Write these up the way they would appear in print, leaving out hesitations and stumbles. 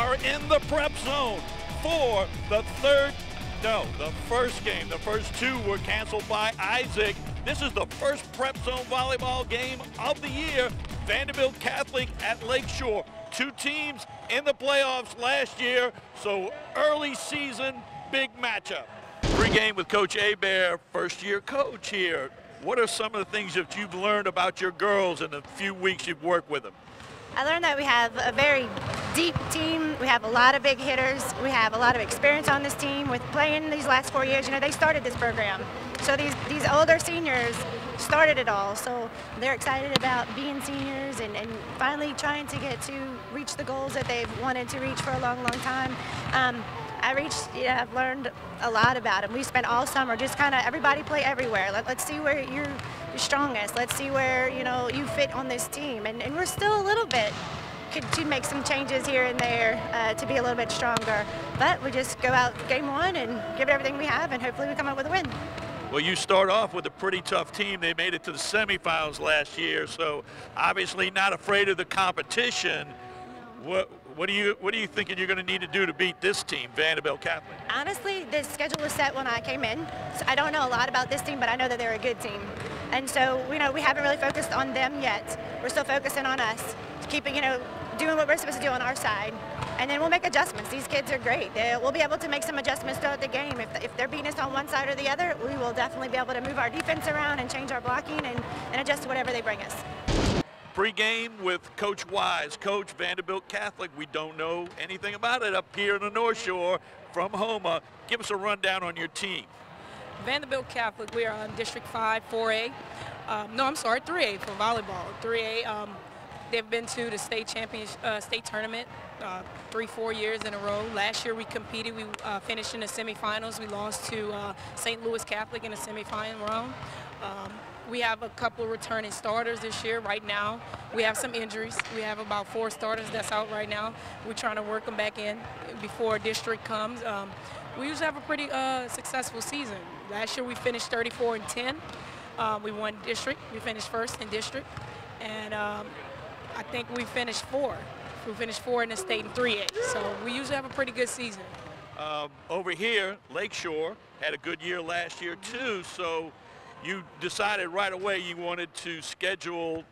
are in the prep zone for the first game. The first two were canceled by Isaac. This is the first prep zone volleyball game of the year. Vanderbilt Catholic at Lakeshore. Two teams in the playoffs last year, so early season, big matchup. Pre-game with Coach Hebert, first-year coach here. What are some of the things that you've learned about your girls in the few weeks you've worked with them? I learned that we have a very deep team. We have a lot of big hitters. We have a lot of experience on this team with playing these last 4 years. You know, they started this program. So these older seniors started it all. So they're excited about being seniors and finally trying to reach the goals that they've wanted to reach for a long, long time. I've learned a lot about them. We spent all summer just kind of everybody play everywhere. Let's see where you're strongest. Let's see where, you know, you fit on this team. And we're still a little bit, could make some changes here and there to be a little bit stronger. But we just go out game one and give it everything we have, and hopefully we come up with a win. Well, you start off with a pretty tough team. They made it to the semifinals last year, so obviously not afraid of the competition. What are you thinking you're going to need to do to beat this team, Vanderbilt Catholic? Honestly, the schedule was set when I came in. So I don't know a lot about this team, but I know that they're a good team. And so, you know, we haven't really focused on them yet. We're still focusing on us, keeping, you know, doing what we're supposed to do on our side. And then we'll make adjustments. These kids are great. We'll be able to make some adjustments throughout the game. If they're beating us on one side or the other, we will definitely be able to move our defense around and change our blocking and adjust to whatever they bring us. Pre-game with Coach Wise. Coach, Vanderbilt Catholic, we don't know anything about it up here in the North Shore from Houma. Give us a rundown on your team. Vanderbilt Catholic, we are on District 5, 4A. 3A for volleyball. 3A, they've been to the state tournament 3-4 years in a row. Last year we competed. We finished in the semifinals. We lost to St. Louis Catholic in the semifinal round. We have a couple of returning starters this year. Right now, we have some injuries. We have about 4 starters that's out right now. We're trying to work them back in before district comes. We usually have a pretty successful season. Last year we finished 34-10. We won district. We finished first in district, and I think we finished 4. We finished 4 in the state in 3A. So we usually have a pretty good season. Over here, Lakeshore had a good year last year too. So you decided right away you wanted to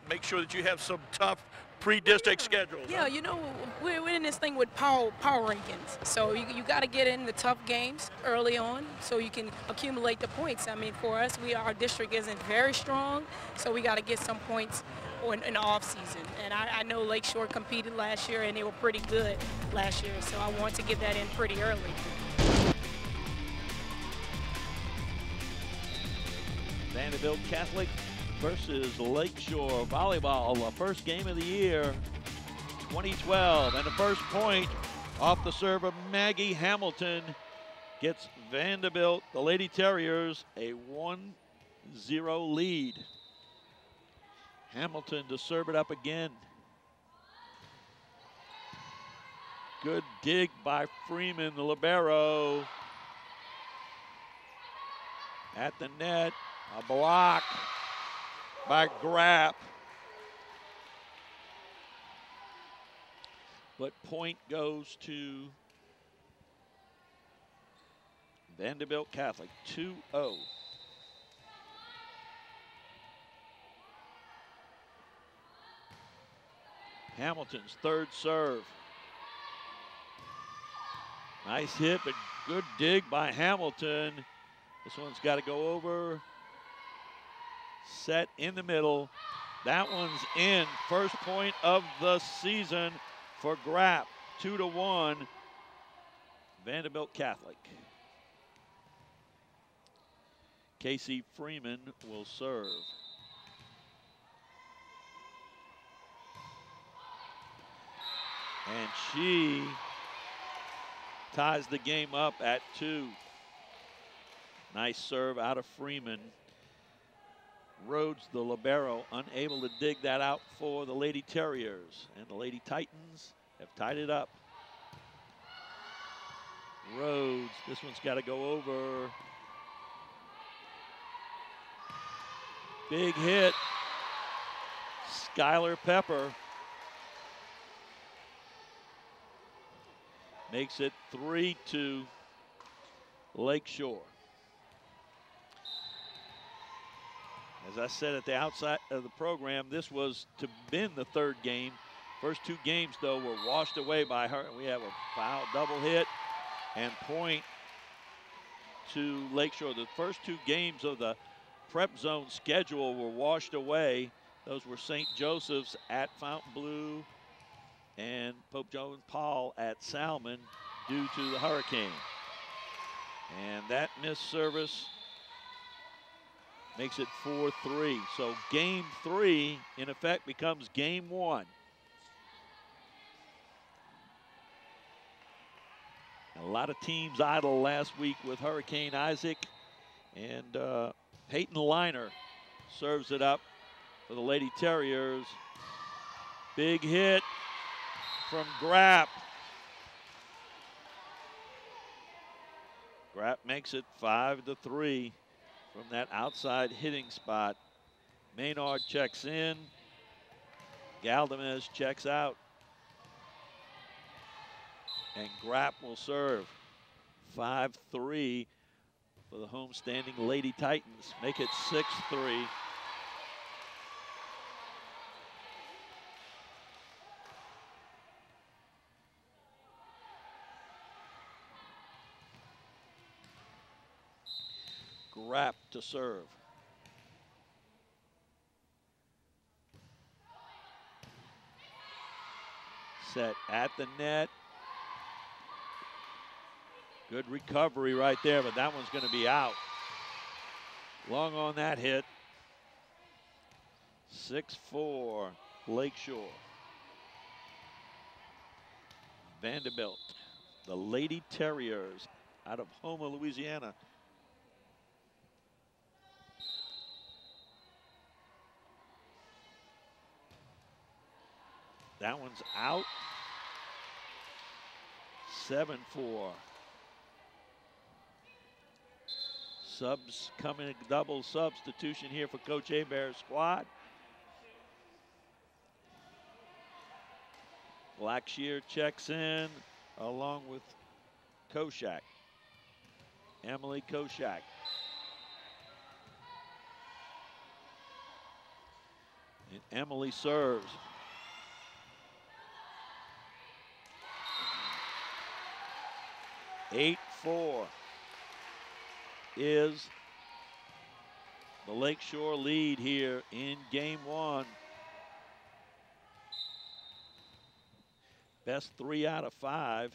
make sure that you have some tough pre-district schedules. Yeah, you know, we're in this thing with power rankings. So you got to get in the tough games early on so you can accumulate the points. I mean, for us, our district isn't very strong, so we got to get some points in the off season. And I know Lakeshore competed last year and they were pretty good last year, so I want to get that in pretty early. Vanderbilt Catholic versus Lakeshore Volleyball, the first game of the year, 2012. And the first point off the serve of Maggie Hamilton gets Vanderbilt, the Lady Terriers, a 1-0 lead. Hamilton to serve it up again. Good dig by Freeman, the libero. At the net, a block by Grapp. But point goes to Vanderbilt Catholic, 2-0. Hamilton's third serve. Nice hit, but good dig by Hamilton. This one's got to go over. Set in the middle. That one's in. First point of the season for Grapp. 2-1. Vanderbilt Catholic. Casey Freeman will serve. And she ties the game up at 2. Nice serve out of Freeman. Rhodes, the libero, unable to dig that out for the Lady Terriers. And the Lady Titans have tied it up. Rhodes, this one's got to go over. Big hit. Skylar Pepper. makes it 3-2 Lakeshore. As I said at the outside of the program, this was to been the third game. First two games, though, were washed away by her. We have a foul double hit and point to Lakeshore. The first two games of the prep zone schedule were washed away. Those were St. Joseph's at Fontainebleau and Pope Joan Paul at Salmon due to the hurricane. And that missed service makes it 4-3. So game 3, in effect, becomes game 1. A lot of teams idle last week with Hurricane Isaac. And Peyton Liner serves it up for the Lady Terriers. Big hit from Grapp. Grapp makes it 5-3 from that outside hitting spot. Maynard checks in. Galdamez checks out. And Grapp will serve. 5-3 for the homestanding Lady Titans. Make it 6-3. Grapp to serve. Set at the net. Good recovery right there, but that one's going to be out. Long on that hit. 6-4 Lakeshore. Vanderbilt, the Lady Terriers out of Houma, Louisiana. That one's out. 7-4. Subs coming, double substitution here for Coach Hebert's squad. Blackshear checks in along with Koshak. Emily Koshak. And Emily serves. Eight 4 is the Lakeshore lead here in game 1. Best 3 out of 5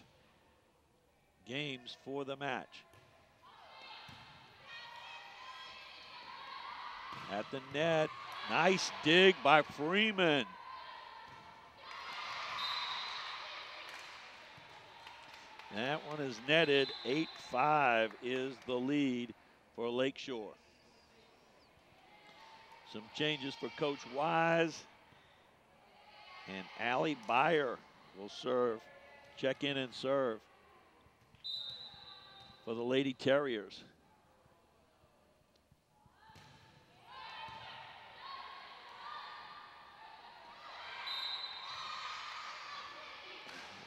games for the match. At the net, nice dig by Freeman. That one is netted. 8-5 is the lead for Lakeshore. Some changes for Coach Wise. And Allie Beyer will serve, check in and serve for the Lady Terriers.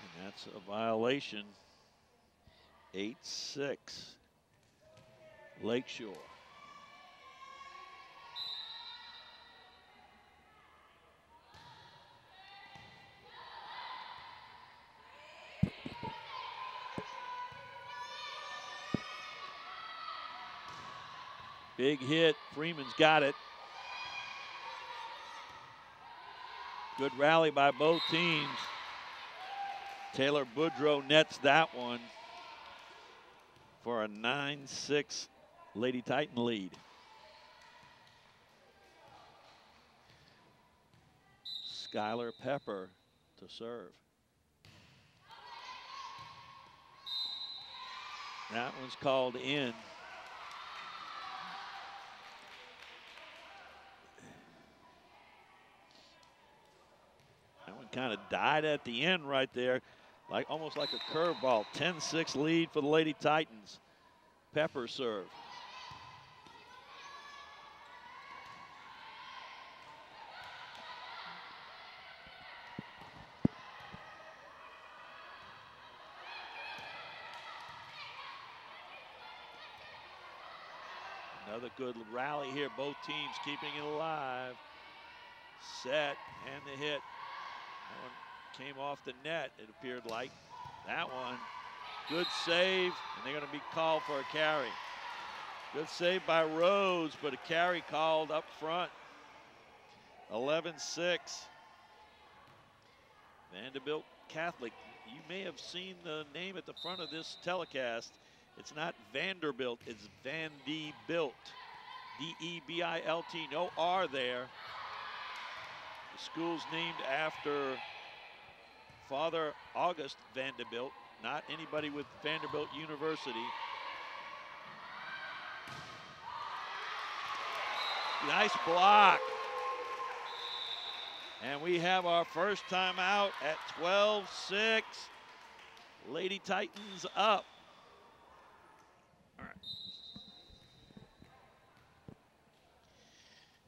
And that's a violation. 8-6 Lakeshore. Big hit, Freeman's got it. Good rally by both teams. Taylor Boudreau nets that one for a 9-6 Lady Titan lead. Skylar Pepper to serve. That one's called in. That one kind of died at the end right there. Like almost like a curveball. 10-6 lead for the Lady Titans. Pepper serve. Another good rally here. Both teams keeping it alive. Set and the hit. That one came off the net, it appeared like. That one, good save, and they're going to be called for a carry. Good save by Rhodes, but a carry called up front. 11-6. Vanderbilt Catholic. You may have seen the name at the front of this telecast. It's not Vanderbilt, it's Vandebilt. D-E-B-I-L-T, no R there. The school's named after Father August Vanderbilt, not anybody with Vanderbilt University. Nice block. And we have our first time out at 12-6. Lady Titans up. All right.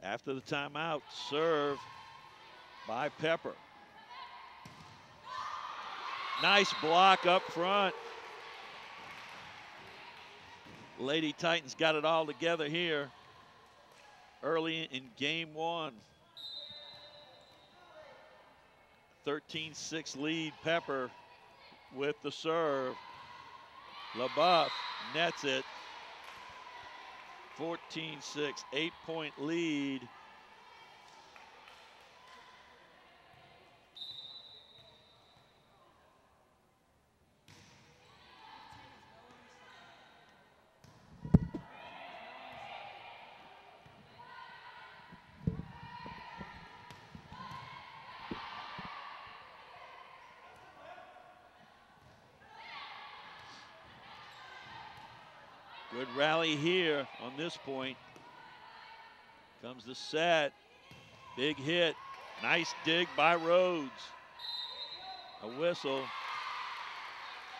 After the timeout, serve by Pepper. Nice block up front. Lady Titans got it all together here early in game one. 13-6 lead, Pepper with the serve. LaBeouf nets it. 14-6, 8-point lead. Good rally here on this point. Comes the set. Big hit. Nice dig by Rhodes. A whistle.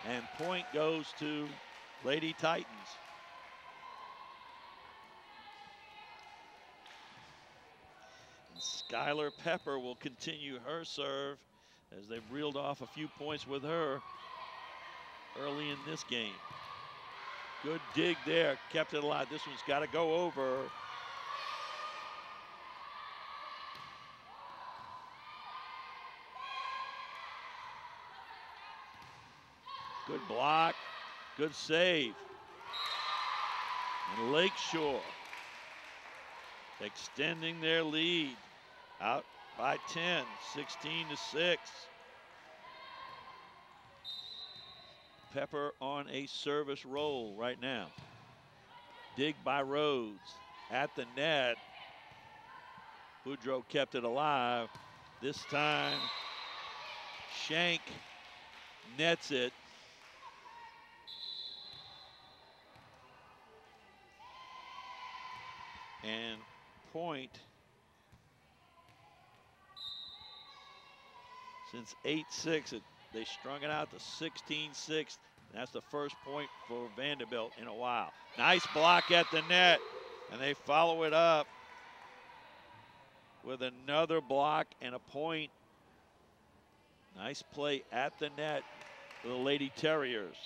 And point goes to Lady Titans. And Skylar Pepper will continue her serve as they've reeled off a few points with her early in this game. Good dig there, kept it alive. This one's got to go over. Good block, good save. And Lakeshore extending their lead out by 10, 16-6. Pepper on a service roll right now. Dig by Rhodes at the net. Boudreaux kept it alive. This time, Shank nets it. And point, since 8-6, they strung it out to 16-6. That's the first point for Vanderbilt in a while. Nice block at the net, and they follow it up with another block and a point. Nice play at the net for the Lady Terriers.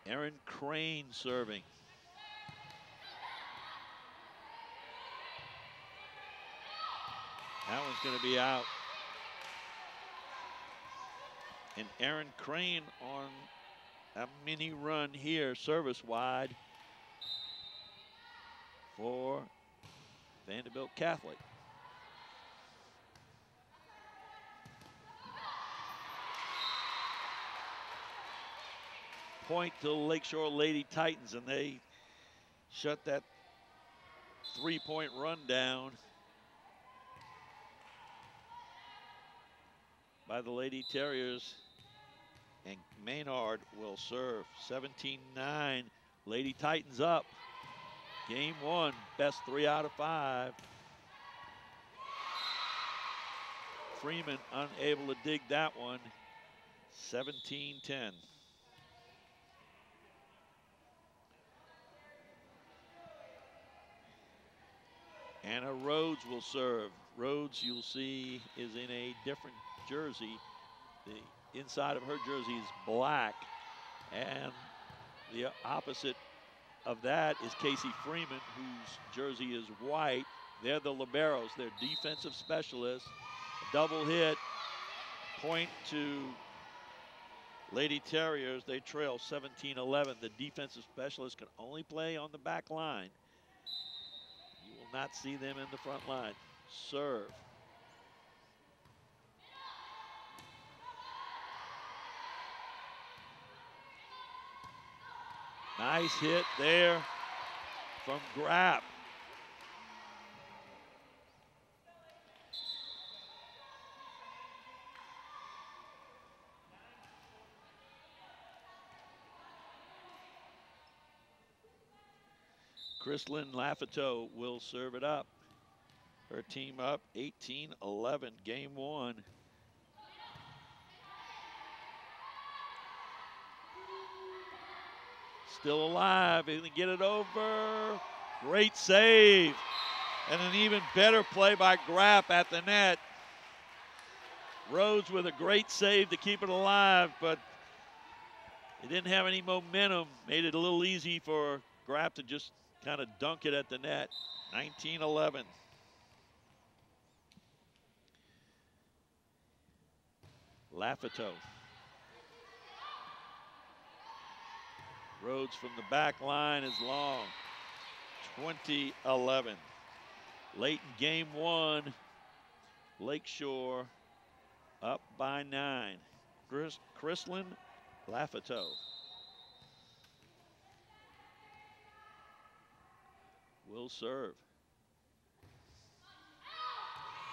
Erin Crane serving. That one's going to be out. And Erin Crane on a mini run here, service wide for Vanderbilt Catholic. Point to Lakeshore Lady Titans, and they shut that three-point run down by the Lady Terriers. And Maynard will serve. 17-9, Lady Titans up. Game one, best 3 out of 5. Freeman unable to dig that one. 17-10. Anna Rhodes will serve. Rhodes, you'll see, is in a different jersey. The inside of her jersey is black, and the opposite of that is Casey Freeman, whose jersey is white. They're the liberos. They're defensive specialists. Double hit. Point to Lady Terriers. They trail 17-11. The defensive specialists can only play on the back line. You will not see them in the front line. Serve. Nice hit there from Grapp. Chrislyn Lafito will serve it up. Her team up 18-11, game one. Still alive, and get it over. Great save. And an even better play by Grapp at the net. Rhodes with a great save to keep it alive, but it didn't have any momentum. Made it a little easy for Grapp to just kind of dunk it at the net. 19-11. Lafito. Rhodes from the back line is long. 20-11. Late in game one, Lakeshore up by 9. Chrislyn Lafito. Will serve.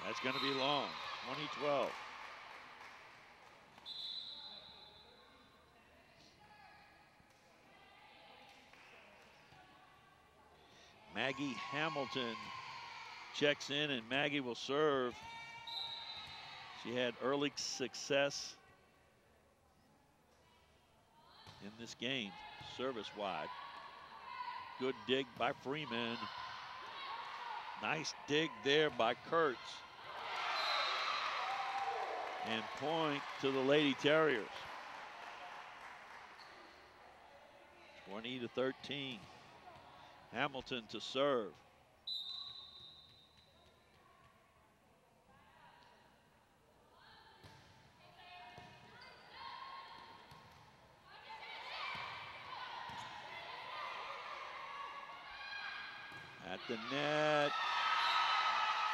That's going to be long. 20-12. Maggie Hamilton checks in, and Maggie will serve. She had early success in this game, service wide. Good dig by Freeman. Nice dig there by Kurtz. And point to the Lady Terriers. 20-13. Hamilton to serve. At the net.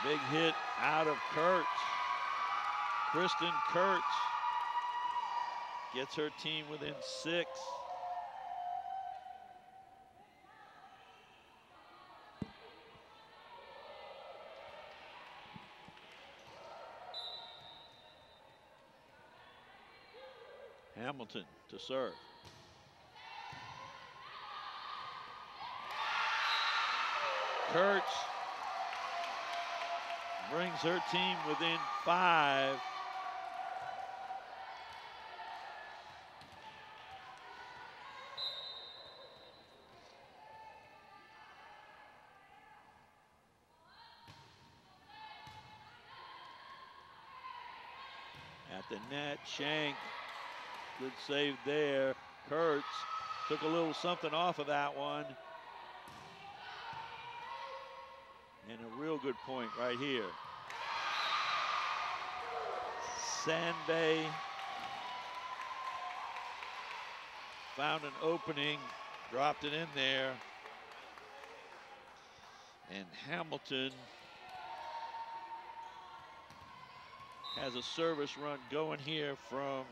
Big hit out of Kurtz. Kristen Kurtz gets her team within 6. Hamilton to serve. Kurtz brings her team within 5. At the net, Shank. Good save there. Kurtz took a little something off of that one. And a real good point right here. Sandbay found an opening, dropped it in there. And Hamilton has a service run going here from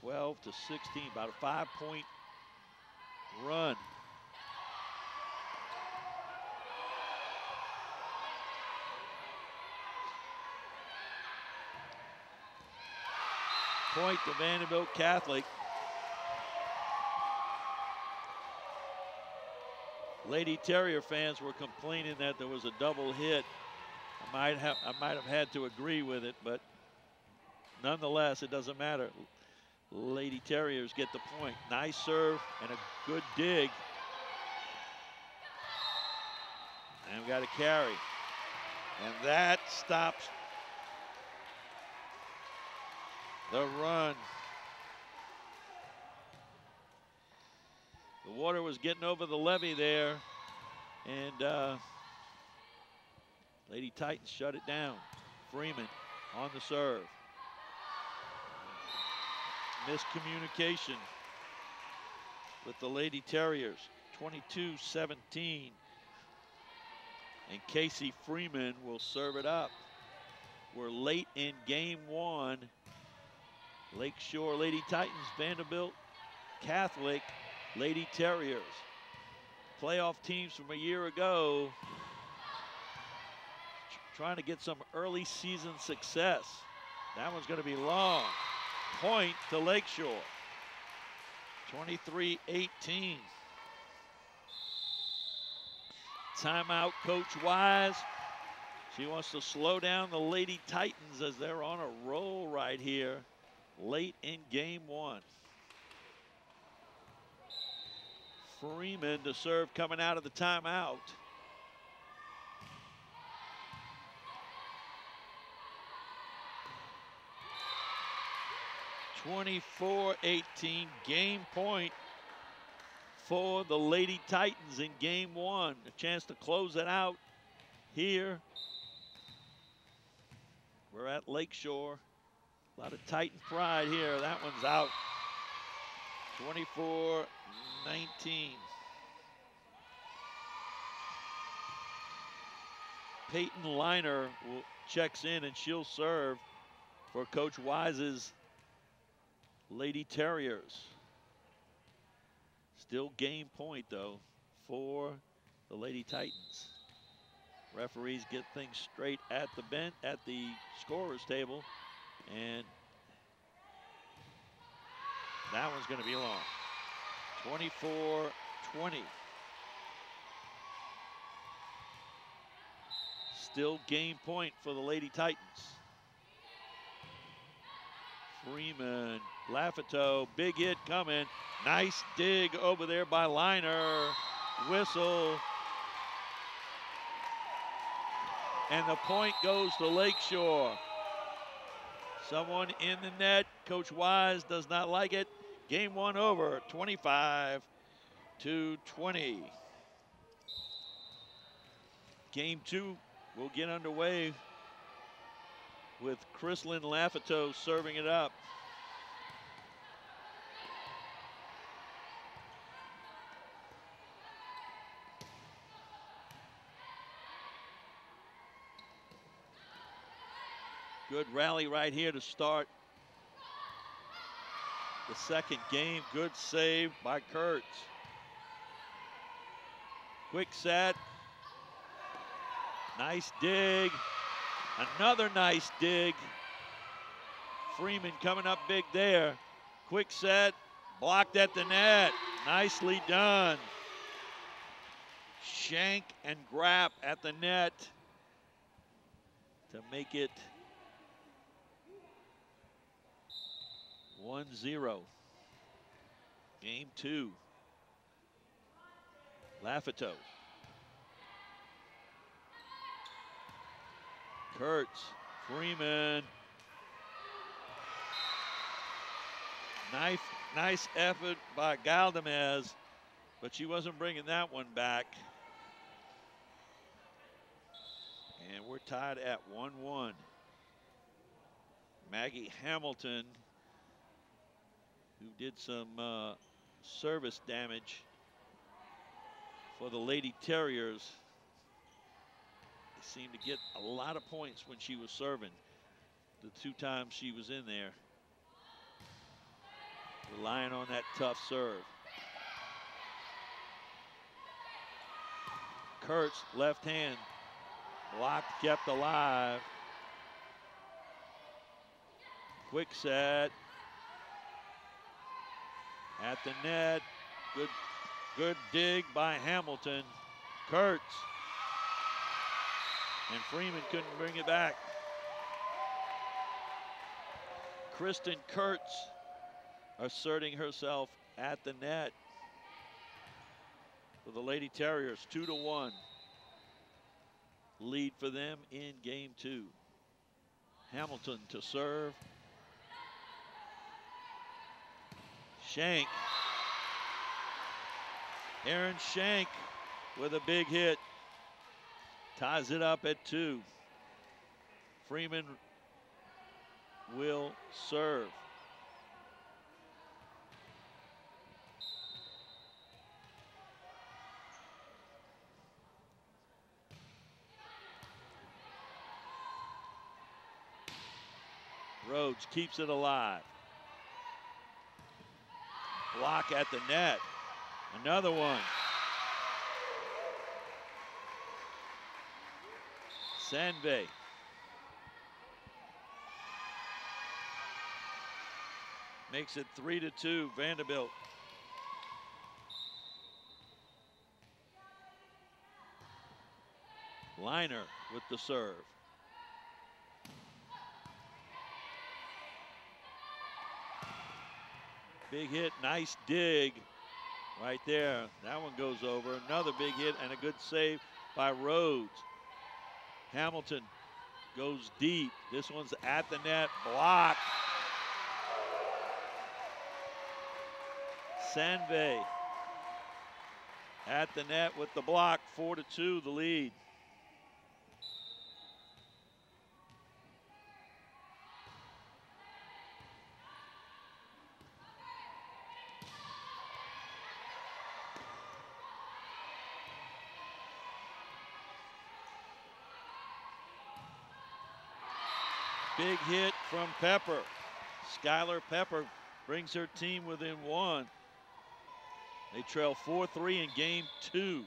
12 to 16, about a 5-point run. Point to Vanderbilt Catholic. Lady Terrier fans were complaining that there was a double hit. I might have had to agree with it, but nonetheless, it doesn't matter. Lady Terriers get the point. Nice serve and a good dig. And we got a carry. And that stops the run The water was getting over the levee there, and Lady Titans shut it down. Freeman on the serve. Miscommunication with the Lady Terriers, 22-17. And Casey Freeman will serve it up. We're late in game one. Lakeshore Lady Titans, Vanderbilt Catholic Lady Terriers. Playoff teams from a year ago, trying to get some early season success. That one's going to be long. Point to Lakeshore. 23-18. Timeout, Coach Wise. She wants to slow down the Lady Titans as they're on a roll right here late in game one. Freeman to serve coming out of the timeout. (24-18) game point for the Lady Titans in game one. A chance to close it out here. We're at Lakeshore. A lot of Titan pride here. That one's out. 24-19. Peyton Liner checks in, and she'll serve for Coach Wise's Lady Terriers. Still game point, though, for the Lady Titans. Referees get things straight at the bench, at the scorer's table, and that one's going to be long. 24-20. Still game point for the Lady Titans. Freeman, Lafito, big hit coming. Nice dig over there by Liner. Whistle. And the point goes to Lakeshore. Someone in the net. Coach Wise does not like it. Game one over, 25-20. Game two will get underway with Chrislyn Lafito serving it up. Good rally right here to start the second game. Good save by Kurtz. Quick set. Nice dig. Another nice dig. Freeman coming up big there. Quick set. Blocked at the net. Nicely done. Shank and Grapp at the net to make it 1-0. Game two. Lafito. Kurtz, Freeman. Nice effort by Galdamez, but she wasn't bringing that one back. And we're tied at 1-1. Maggie Hamilton, who did some service damage for the Lady Terriers. They seemed to get a lot of points when she was serving the two times she was in there. Relying on that tough serve. Kurtz, left hand, blocked, kept alive. Quick set. At the net, good dig by Hamilton. Kurtz. And Freeman couldn't bring it back. Kristen Kurtz asserting herself at the net for the Lady Terriers. 2-1 lead for them in game two. Hamilton to serve. Shank. Aaron Shank with a big hit. Ties it up at 2. Freeman will serve. Rhodes keeps it alive. Block at the net. Another one. Sanve. Makes it 3-2, Vanderbilt. Liner with the serve. Big hit, nice dig right there. That one goes over. Another big hit and a good save by Rhodes. Hamilton goes deep. This one's at the net, blocked. Sanve at the net with the block, 4-2, the lead. Big hit from Pepper. Skylar Pepper brings her team within 1. They trail 4-3 in game 2.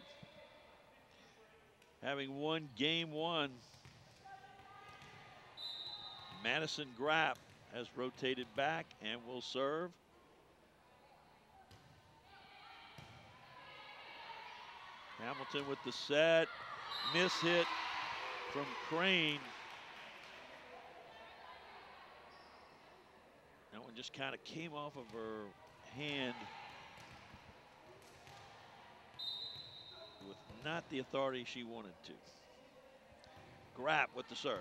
Having won game 1, Madison Grapp has rotated back and will serve. Hamilton with the set. Miss hit from Crane. That one just kind of came off of her hand with not the authority she wanted to. Grapp with the serve.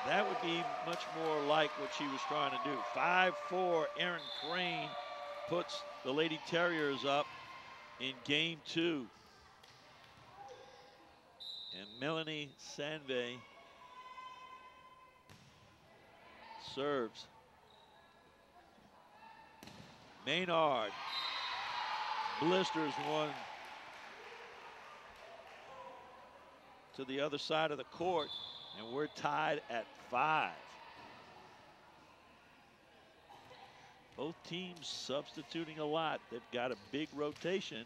That would be much more like what she was trying to do. 5-4, Erin Crane puts the Lady Terriers up in game 2. And Melanie Sanve serves. Maynard blisters one to the other side of the court, and we're tied at 5. Both teams substituting a lot. They've got a big rotation,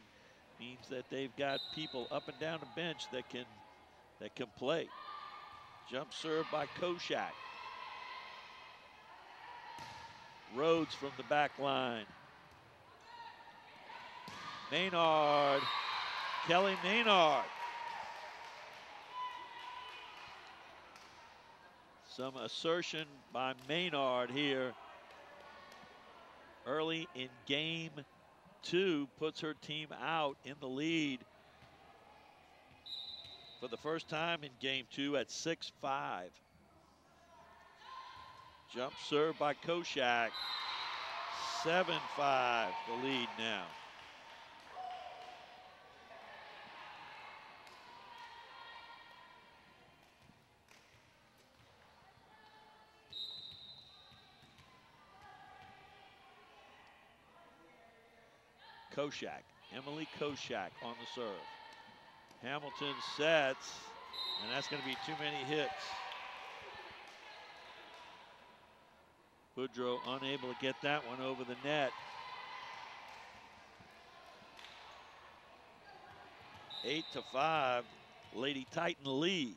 means that they've got people up and down the bench that can play. Jump serve by Koshak. Rhodes from the back line. Maynard, Kelly Maynard. Some assertion by Maynard here early in game 2, puts her team out in the lead for the first time in game 2 at 6-5. Jump serve by Koshak. 7-5, the lead now. Koshak, Emily Koshak on the serve. Hamilton sets, and that's going to be too many hits. Boudreau unable to get that one over the net. 8-5, Lady Titan lead.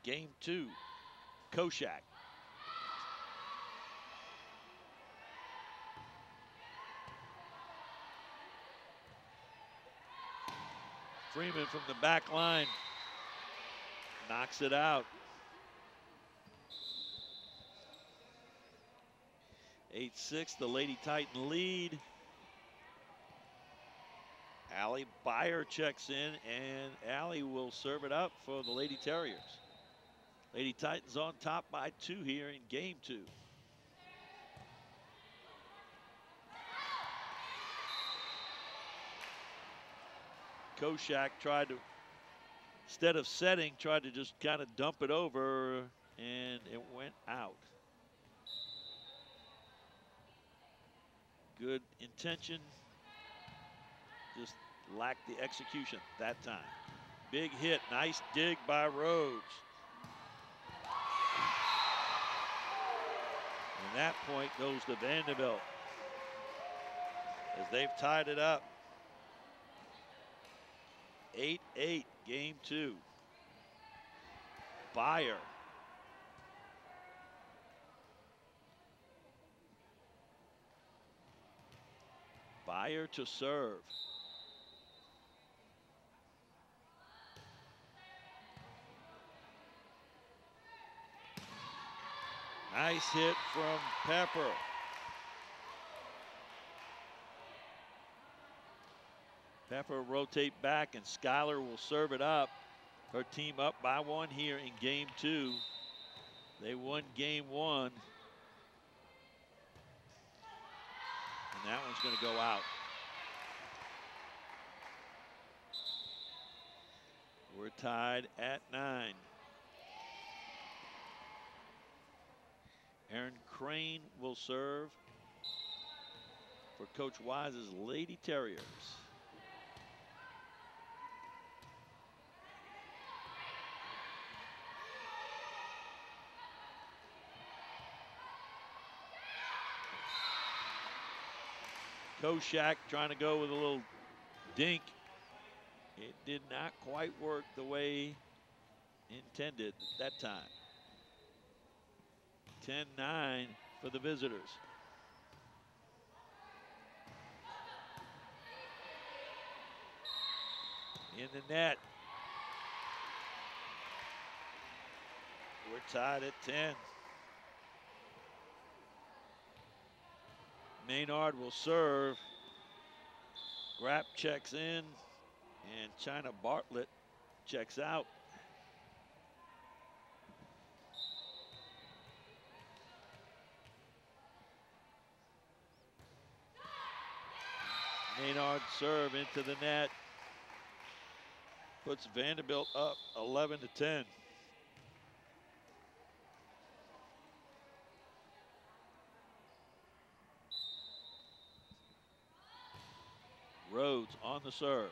Game 2, Koshak. Freeman from the back line knocks it out. 8-6, the Lady Titan lead. Allie Beyer checks in, and Allie will serve it up for the Lady Terriers. Lady Titans on top by 2 here in game 2. Koshak tried to, instead of setting, tried to just kind of dump it over, and it went out. Good intention, just lacked the execution that time. Big hit, nice dig by Rhodes. And that point goes to Vanderbilt as they've tied it up. 8-8, game 2. Beyer. Beyer to serve. Nice hit from Pepper. Pepper rotate back, and Schuyler will serve it up. Her team up by 1 here in game 2. They won game 1. And that one's going to go out. We're tied at 9. Erin Crane will serve for Coach Wise's Lady Terriers. Koshak trying to go with a little dink. It did not quite work the way intended at that time. 10-9 for the visitors. In the net. We're tied at 10. Maynard will serve. Grapp checks in, and China Bartlett checks out. Maynard serve into the net. Puts Vanderbilt up 11-10. Rhodes on the serve.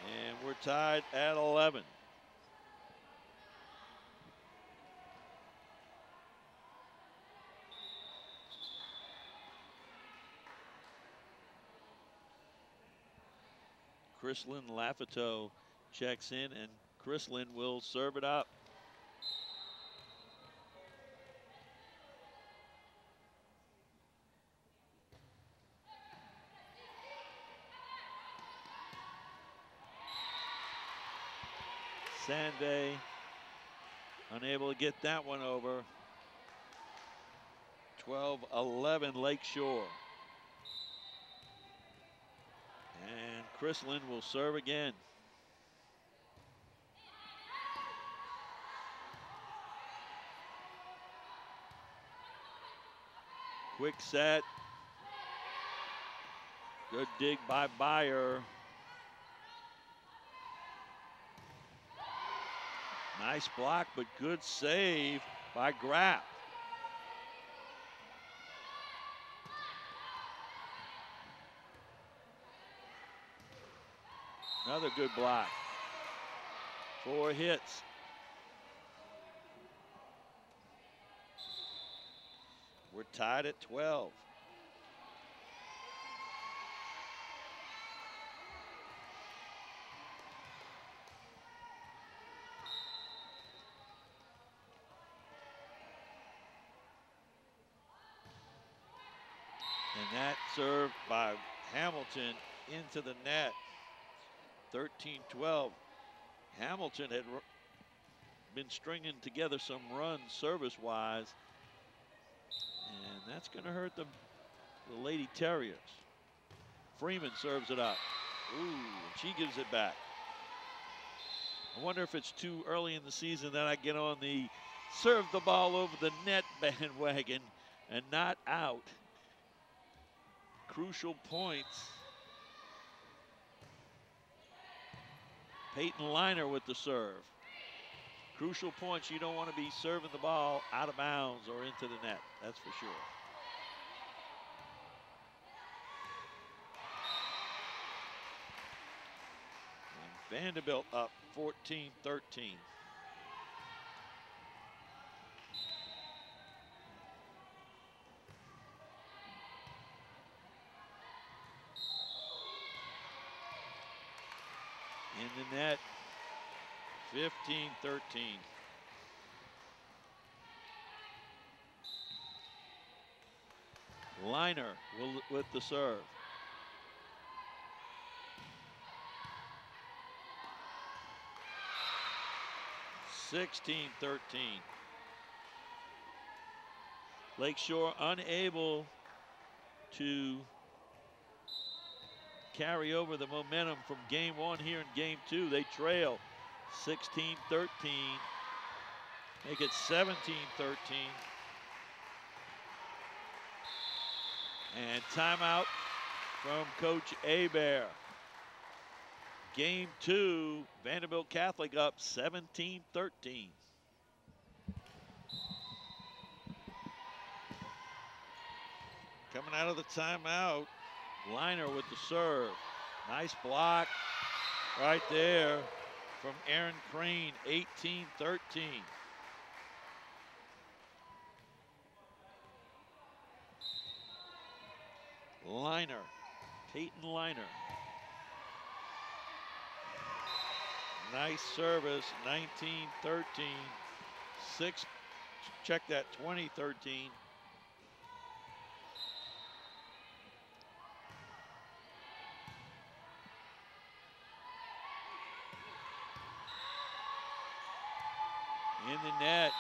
And we're tied at 11. Chrislyn Lafito checks in, and Chrislyn will serve it up. Sandvay unable to get that one over. 12-11 Lakeshore. And Chrislyn will serve again. Quick set. Good dig by Beyer. Nice block, but good save by Grapp. Another good block. 4 hits. We're tied at 12. And that served by Hamilton into the net. 13-12. Hamilton had been stringing together some runs service-wise, and that's going to hurt the Lady Terriers. Freeman serves it up. Ooh, she gives it back. I wonder if it's too early in the season that I get on the serve the ball over the net bandwagon and not out. Crucial points. Peyton Liner with the serve. Crucial points, you don't want to be serving the ball out of bounds or into the net, that's for sure. And Vanderbilt up 14-13. In the net, 15-13. Liner with the serve. (16-13). Lakeshore unable to carry over the momentum from game one here in game two. They trail 16-13, make it 17-13. And timeout from Coach Hebert. Game two, Vanderbilt Catholic up 17-13. Coming out of the timeout, Liner with the serve. Nice block right there from Aaron Crane, 18-13. Liner, Peyton Liner. Nice service, 19-13. Check that, 20-13. In the net.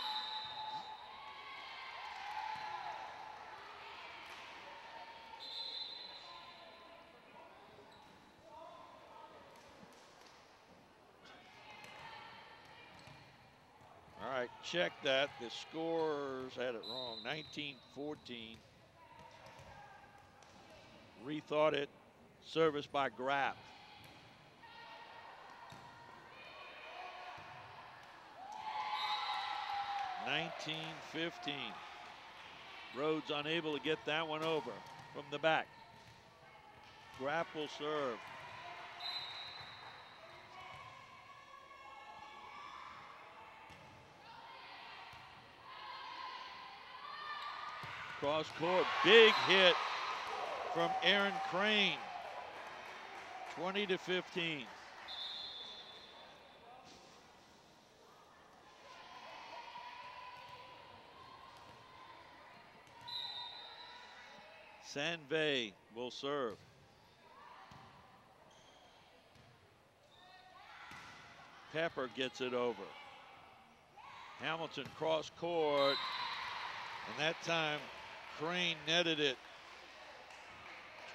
All right, check that. The scores had it wrong. 19-14. Rethought it. Service by Grapp. (19-15). Rhodes unable to get that one over from the back. Grapp will serve. Cross court, big hit from Aaron Crane. 20-15. Sanvey will serve. Pepper gets it over. Hamilton cross court, and that time Crane netted it.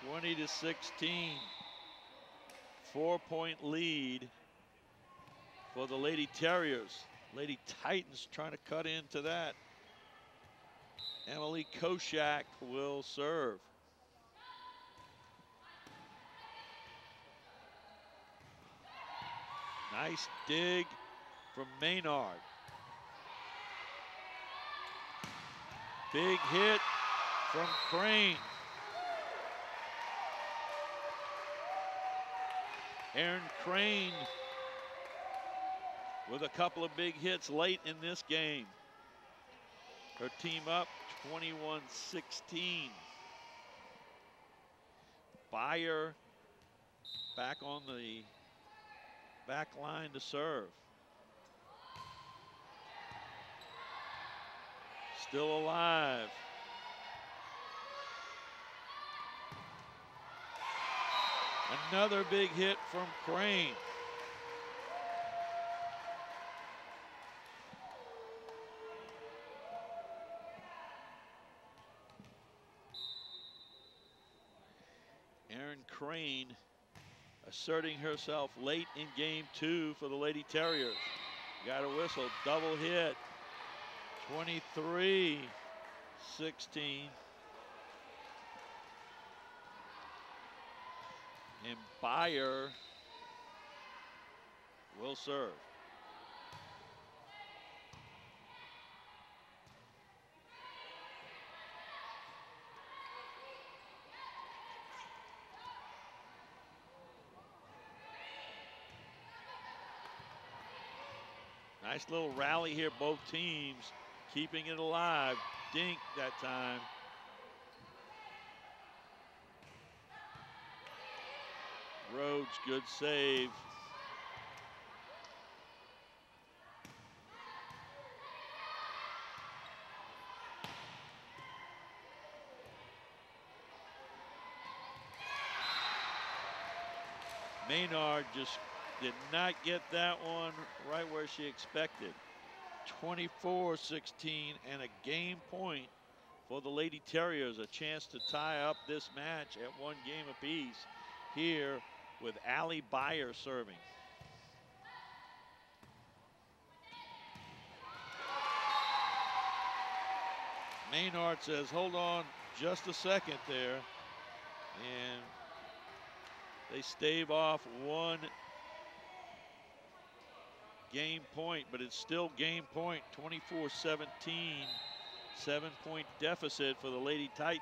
20-16. 4-point lead for the Lady Terriers. Lady Titans trying to cut into that. Emily Koshak will serve. Nice dig from Maynard. Big hit from Crane. Aaron Crane with a couple of big hits late in this game. Her team up 21-16. Beyer back on the back line to serve. Still alive. Another big hit from Crane. Aaron Crane asserting herself late in game two for the Lady Terriers. Got a whistle, double hit. 23-16. 16. And Beyer will serve. Nice little rally here, both teams keeping it alive. Dink that time. Rhodes, good save. Maynard just did not get that one right where she expected. 24-16 and a game point for the Lady Terriers. A chance to tie up this match at 1 game apiece here with Allie Beyer serving. Maynard says, hold on just a second there. And they stave off 1 game point, but it's still game point, 24-17. 7-point deficit for the Lady Titans.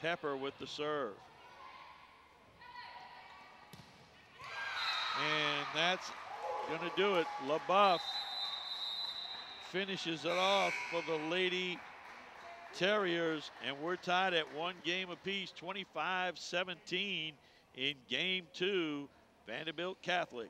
Pepper with the serve. And that's gonna do it. LaBeouf finishes it off for the Lady Terriers, and we're tied at 1 game apiece, 25-17 in game 2, Vanderbilt Catholic.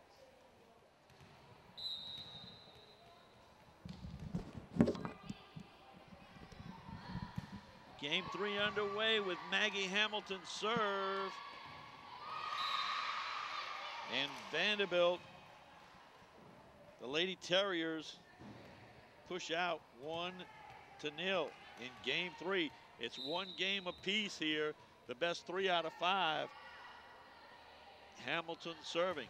Game 3 underway with Maggie Hamilton serve. And Vanderbilt, the Lady Terriers, push out 1-0 in game 3. It's 1 game apiece here. The best 3 out of 5. Hamilton serving.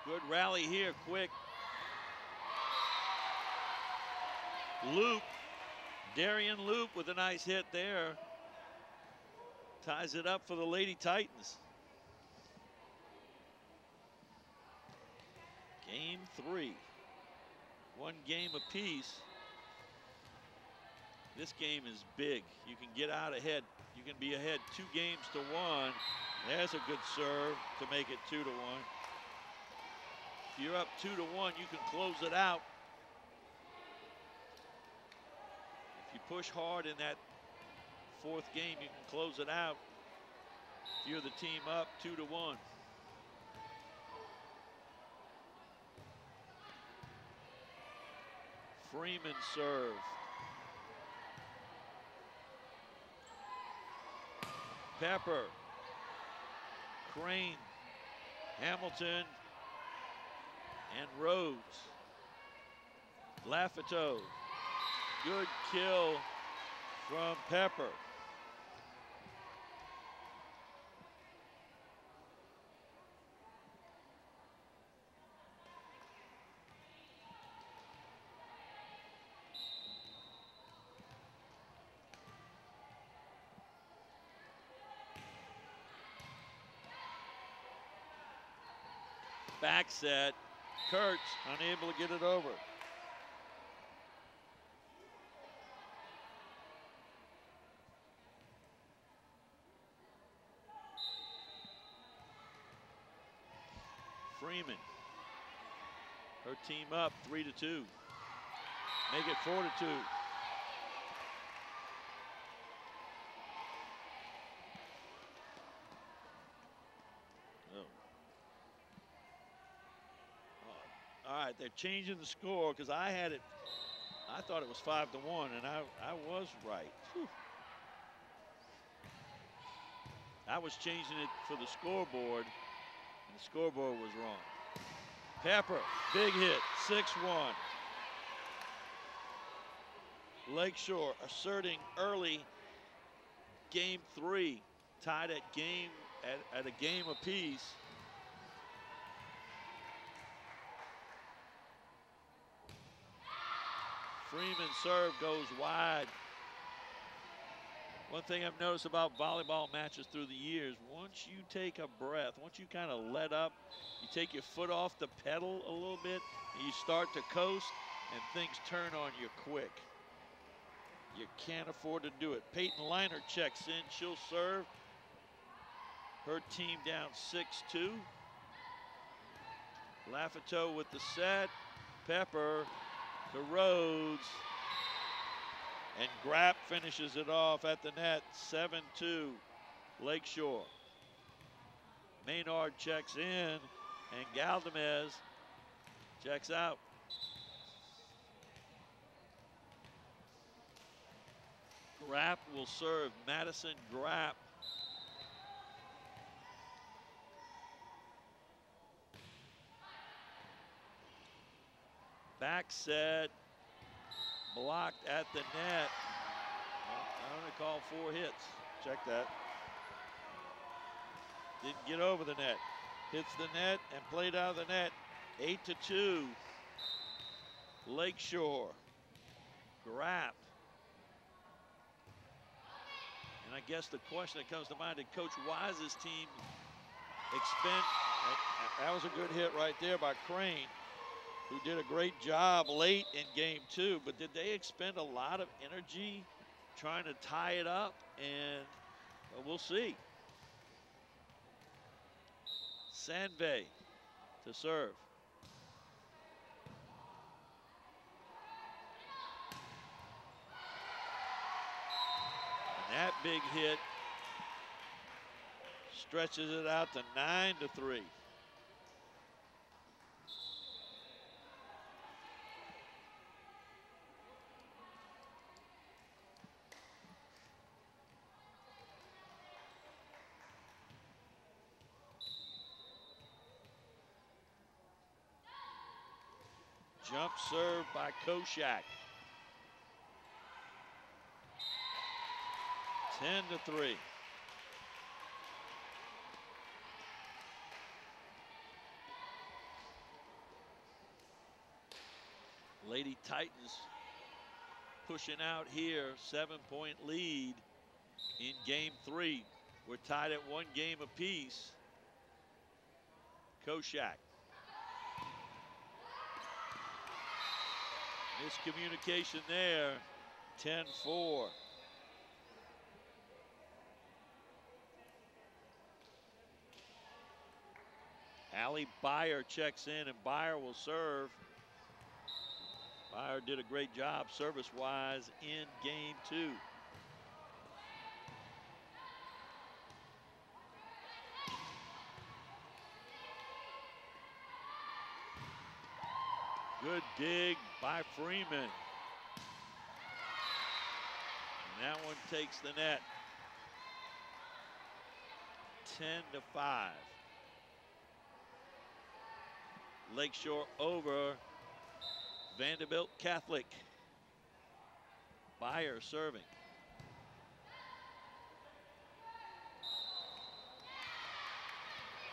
Good rally here, quick. Loop, Darian Loop with a nice hit there. Ties it up for the Lady Titans. Game 3, 1 game apiece. This game is big. You can get out ahead. You can be ahead 2 games to 1. There's a good serve to make it 2-1. If you're up 2-1, you can close it out. If you push hard in that 4th game, you can close it out. If you're the team up 2-1. Freeman serve. Pepper. Crane. Hamilton. And Rhodes. Lafito. Good kill from Pepper. Back set. Kurtz unable to get it over. Freeman. Her team up 3-2. Make it 4-2. All right, they're changing the score because I had it. I thought it was 5-1, and I was right. Whew. I was changing it for the scoreboard, and the scoreboard was wrong. Pepper, big hit, 6-1. Lakeshore asserting early game 3, tied at a game apiece. Freeman's serve goes wide. One thing I've noticed about volleyball matches through the years, once you take a breath, once you kind of let up, you take your foot off the pedal a little bit, and you start to coast, and things turn on you quick. You can't afford to do it. Peyton Liner checks in. She'll serve. Her team down 6-2. Lafiteau with the set. Pepper to Rhodes. And Grapp finishes it off at the net, 7-2, Lakeshore. Maynard checks in, and Galdamez checks out. Grapp will serve, Madison Grapp. Back set. Blocked at the net. I'm going to call 4 hits. Check that. Didn't get over the net. Hits the net and played out of the net. 8-2. Lakeshore. Grapp. And I guess the question that comes to mind, did Coach Wise's team expend? That was a good hit right there by Crane, who did a great job late in game 2, but did they expend a lot of energy trying to tie it up? And we'll see. Sanve to serve. And that big hit stretches it out to 9-3. Jump serve by Koshak. 10-3. Lady Titans pushing out here, 7-point lead in game 3. We're tied at 1 game apiece. Koshak. Miscommunication there, 10-4. Allie Beyer checks in, and Beyer will serve. Beyer did a great job service-wise in game 2. Good dig by Freeman. And that one takes the net. 10-5. Lakeshore over Vanderbilt Catholic. Beyer serving.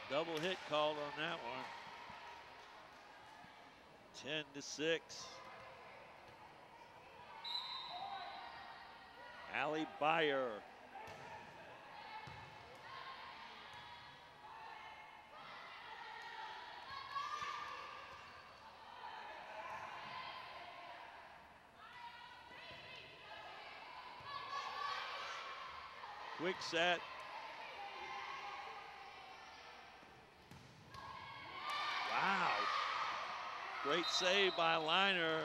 Double hit called on that one. 10-6. Allie Beyer. Quick set. Wow. Great save by Liner,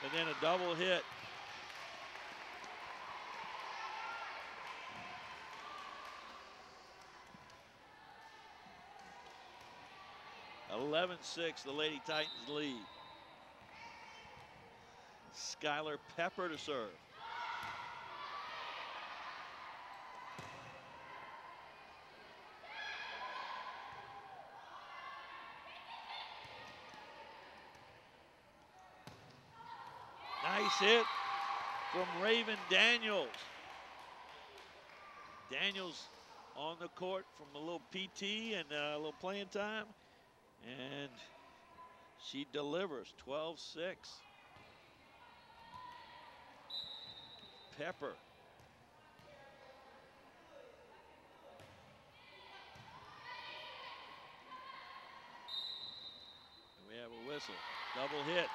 and then a double hit. (11-6), the Lady Titans lead. Skylar Pepper to serve. Nice hit from Raven Daniels. Daniels on the court from a little PT and a little playing time. And she delivers 12-6. Pepper. And we have a whistle. Double hit.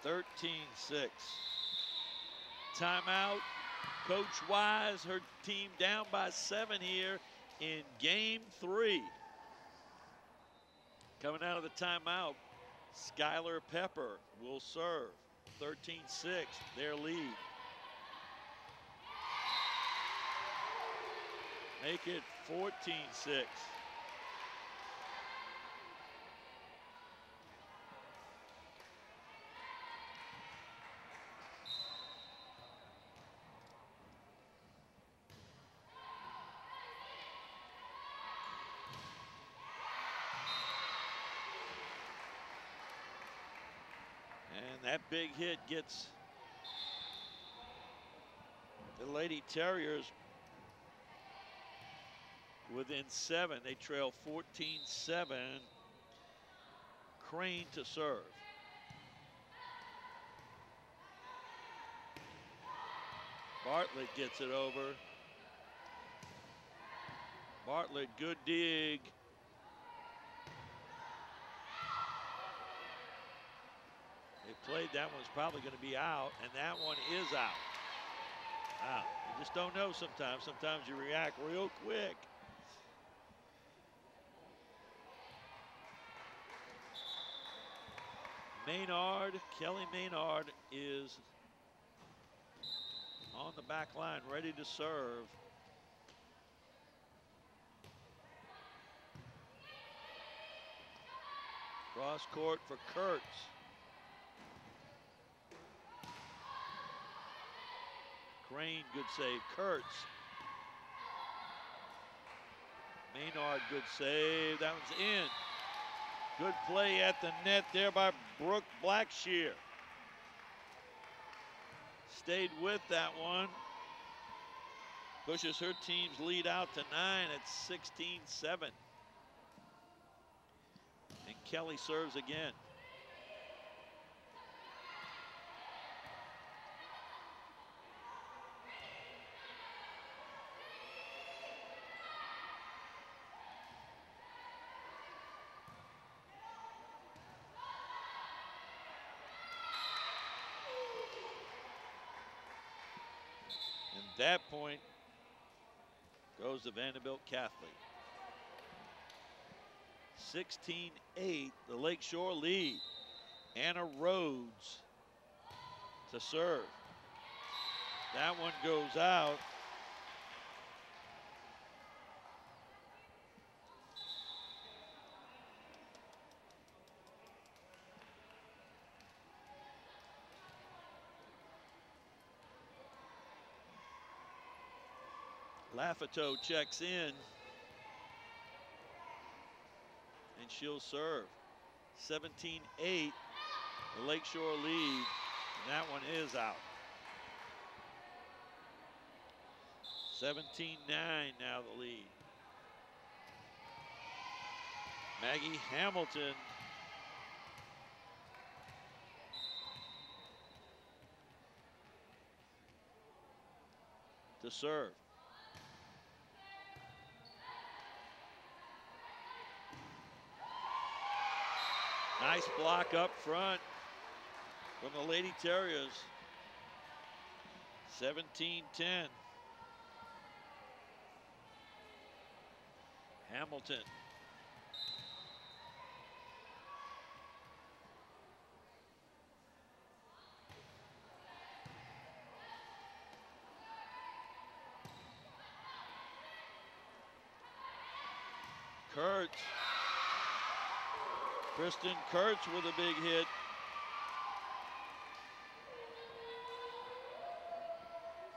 13-6. Timeout. Coach Wise, her team down by 7 here in game 3. Coming out of the timeout, Skylar Pepper will serve. 13-6, their lead. Make it 14-6. And that big hit gets the Lady Terriers within 7. They trail 14-7. Crane to serve. Bartlett gets it over. Bartlett, good dig. They played, that one's probably going to be out, and that one is out. Wow, you just don't know sometimes. Sometimes you react real quick. Maynard, Kelly Maynard is on the back line, ready to serve. Cross court for Kurtz. Crane, good save. Kurtz. Maynard, good save. That one's in. Good play at the net there by Brooke Blackshear. Stayed with that one. Pushes her team's lead out to 9 at 16-7. And Kelly serves again. That point goes to Vanderbilt Catholic. 16-8, the Lakeshore lead. Anna Rhodes to serve. That one goes out. Lafito checks in, and she'll serve. 17-8, the Lakeshore lead, and that one is out. 17-9 now the lead. Maggie Hamilton to serve. Nice block up front from the Lady Terriers. 17-10. Hamilton. Kurtz. Kristen Kurtz with a big hit.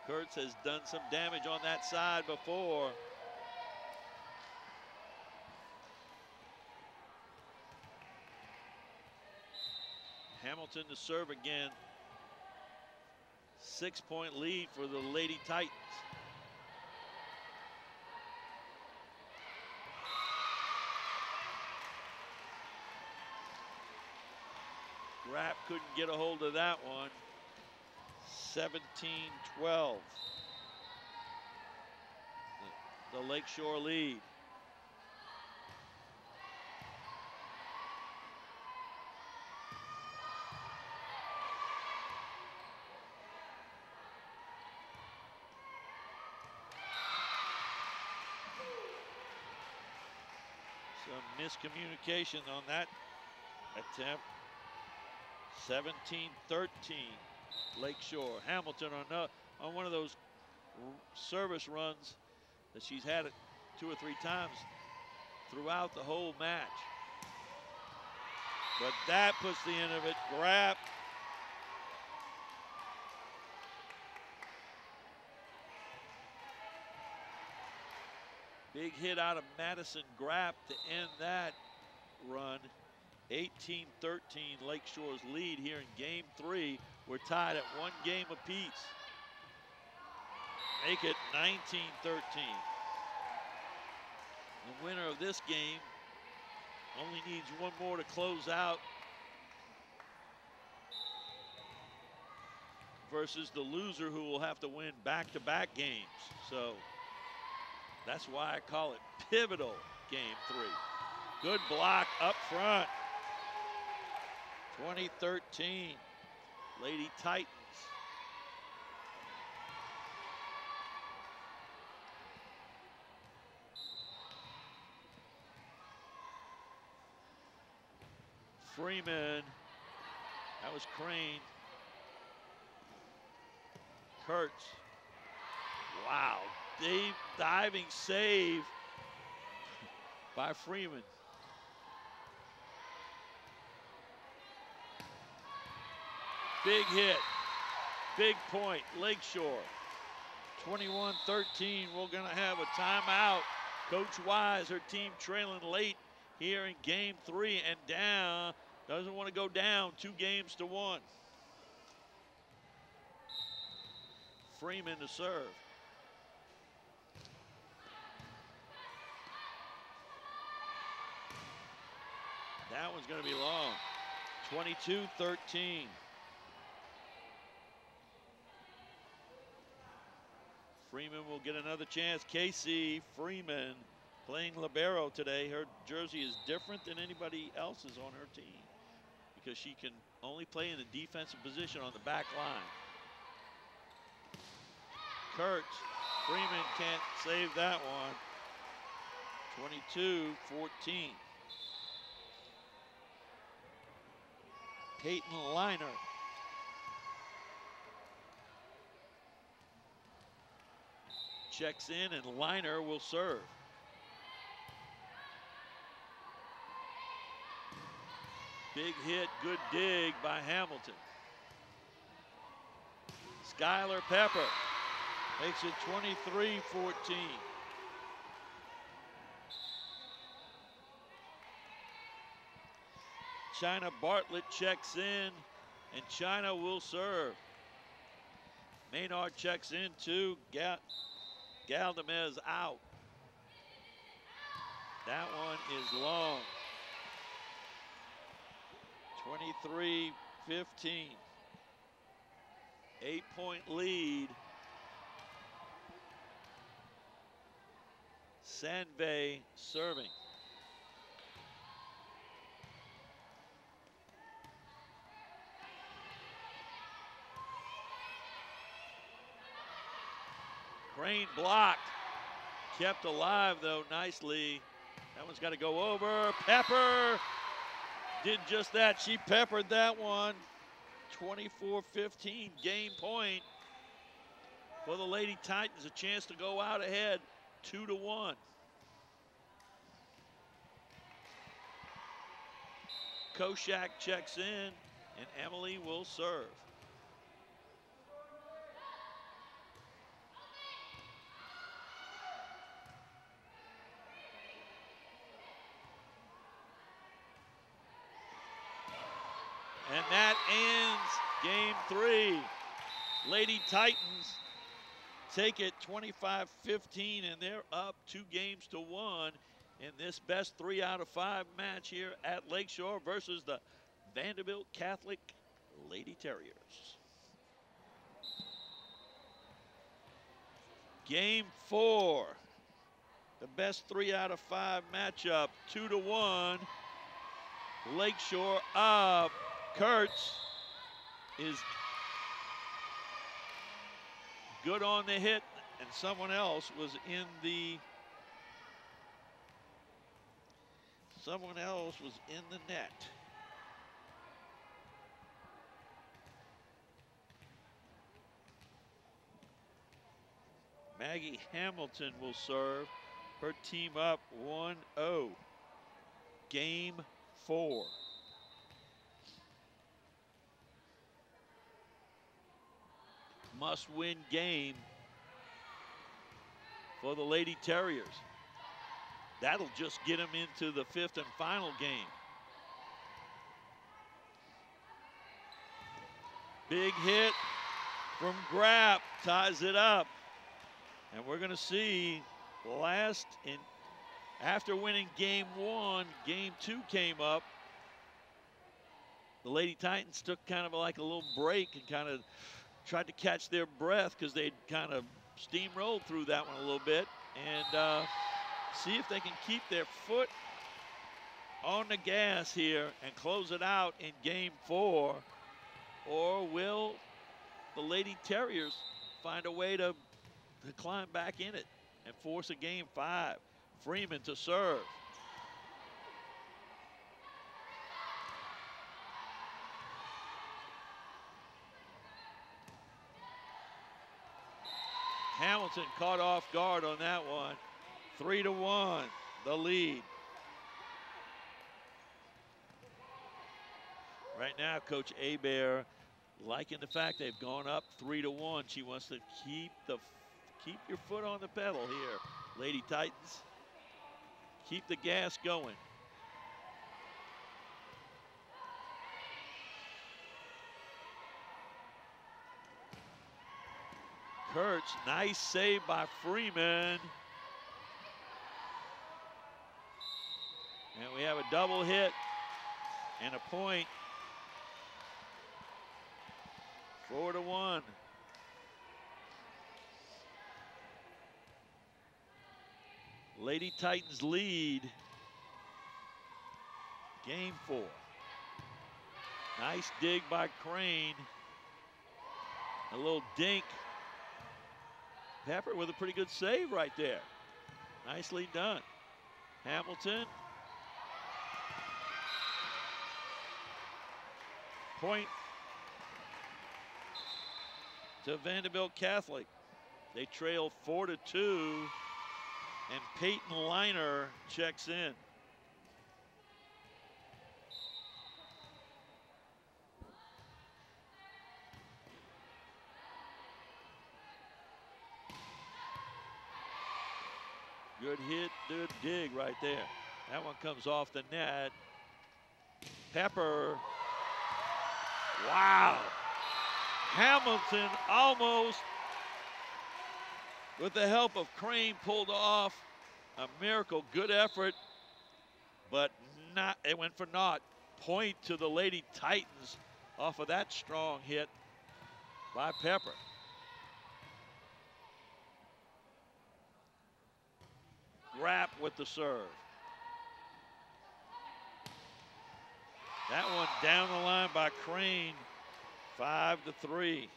Kurtz has done some damage on that side before. Hamilton to serve again. 6-point lead for the Lady Titans. Grapp couldn't get a hold of that one. 17-12. The Lakeshore lead. Some miscommunication on that attempt. 17-13, Lakeshore. Hamilton on one of those service runs that she's had it 2 or 3 times throughout the whole match. But that puts the end of it. Grapp. Big hit out of Madison Grapp to end that run. 18-13, Lakeshore's lead here in game 3. We're tied at 1 game apiece. Make it 19-13. The winner of this game only needs 1 more to close out versus the loser, who will have to win back-to-back games. So that's why I call it pivotal game 3. Good block up front. 2013 Lady Titans. Freeman. That was Crane. Kurtz. Wow. Diving save by Freeman. Big hit, big point, Lakeshore. 21-13, we're gonna have a timeout. Coach Wise, her team trailing late here in game 3 and down. Doesn't want to go down 2 games to 1. Freeman to serve. That one's gonna be long. 22-13. Freeman will get another chance. Casey Freeman playing libero today. Her jersey is different than anybody else's on her team because she can only play in the defensive position on the back line. Kurtz, Freeman can't save that one. 22-14. Peyton Liner. Checks in, and Liner will serve. Big hit, good dig by Hamilton. Skylar Pepper makes it 23-14. China Bartlett checks in, and China will serve. Maynard checks in too. Galdamez out. That one is long. 23-15. 8-point lead. Sanvey serving. Crane blocked. Kept alive though nicely. That one's got to go over. Pepper did just that. She peppered that one. 24-15 game point for the Lady Titans. A chance to go out ahead 2-1. Koshak checks in, and Emily will serve. And that ends game 3. Lady Titans take it 25-15, and they're up 2-1 in this best 3 out of 5 match here at Lakeshore versus the Vanderbilt Catholic Lady Terriers. Game 4, the best 3 out of 5 matchup, 2-1. Lakeshore up. Kurtz is good on the hit, and someone else was in the net. Maggie Hamilton will serve. Her team up 1-0. Game 4. Must-win game for the Lady Terriers. That'll just get them into the 5th and final game. Big hit from Grapp, ties it up. And we're going to see after winning game 1, game 2 came up. The Lady Titans took kind of like a little break and kind of tried to catch their breath because they'd kind of steamrolled through that one a little bit, and see if they can keep their foot on the gas here and close it out in game 4, or will the Lady Terriers find a way to climb back in it and force a game 5. Freeman to serve. Hamilton caught off guard on that one. 3-1, the lead. Right now, Coach Hebert liking the fact they've gone up 3-1. She wants to keep your foot on the pedal here, Lady Titans. Keep the gas going. Kurtz, nice save by Freeman. And we have a double hit and a point. 4-1. Lady Titans lead. Game 4. Nice dig by Crane. A little dink. Pepper with a pretty good save right there. Nicely done. Hamilton. Point to Vanderbilt Catholic. They trail 4-2, and Peyton Liner checks in. Good hit, good dig right there. That one comes off the net. Pepper. Wow. Hamilton almost, with the help of Crane, pulled off a miracle. Good effort, but it went for naught. Point to the Lady Titans off of that strong hit by Pepper. Grapp with the serve. That one down the line by Crane, 5-3.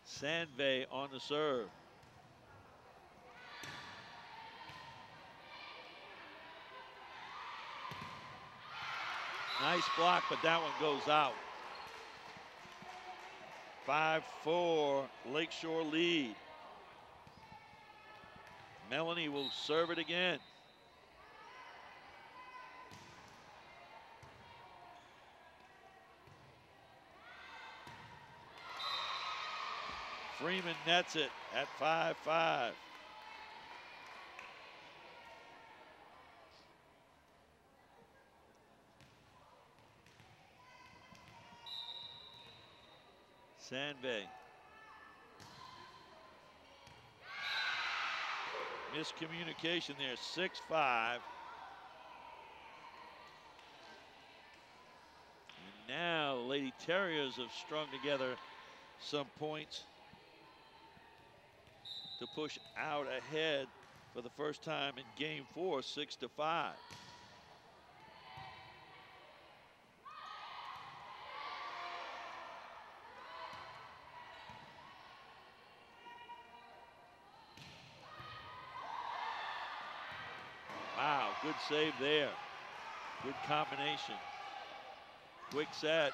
Sandvey on the serve. Nice block, but that one goes out. 5-4, Lakeshore lead. Melanie will serve it again. Freeman nets it at 5-5. Sandvay. Miscommunication there, 6-5. And now Lady Terriers have strung together some points to push out ahead for the first time in game 4, 6-5. Wow, good save there. Good combination. Quick set.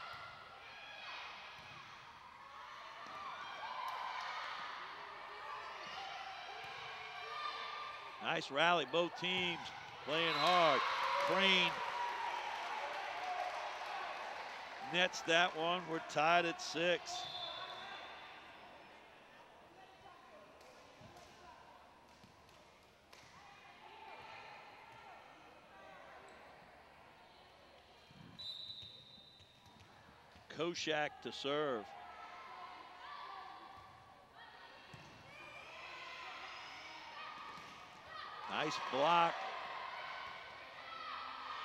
Nice rally, both teams playing hard. Crane nets that one. We're tied at 6. Koshak to serve. Nice block.